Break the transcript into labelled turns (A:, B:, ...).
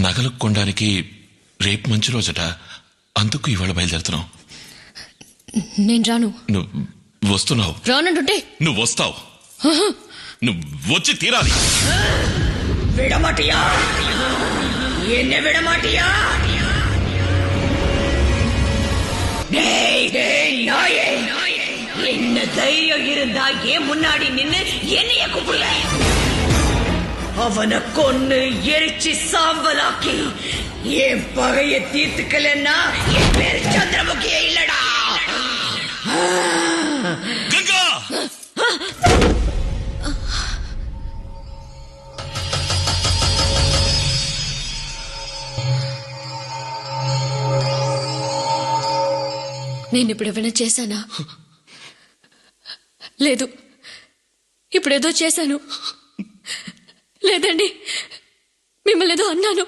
A: నగలు కొనడానికి రేపు మంచి రోజట, అందుకు ఇవాళ బయలుదేరుతున్నావు.
B: నేను రాను.
A: నువ్వు వస్తున్నావు.
B: రానంటుంటే
A: నువ్వు వస్తావు. నువ్వు వచ్చి తీరాలి.
C: விடமாட்டியா? என்ன விடமாட்டியா? என்ன தைரியம் இருந்தா ஏன் முன்னாடி நின்னு என்னைய கூப்பிடுற? அவனை கொன்னு எரிச்சு சாம்பலாக்கி என் பகைய தீர்த்துக்கலன்னா என் பேர் சந்திரமுகியே இல்லடா.
A: கங்கா!
B: నేను ఇప్పుడు ఏమైనా చేశానా? లేదు. ఇప్పుడేదో చేశాను. లేదండి, మిమ్మల్ని ఏదో అన్నాను.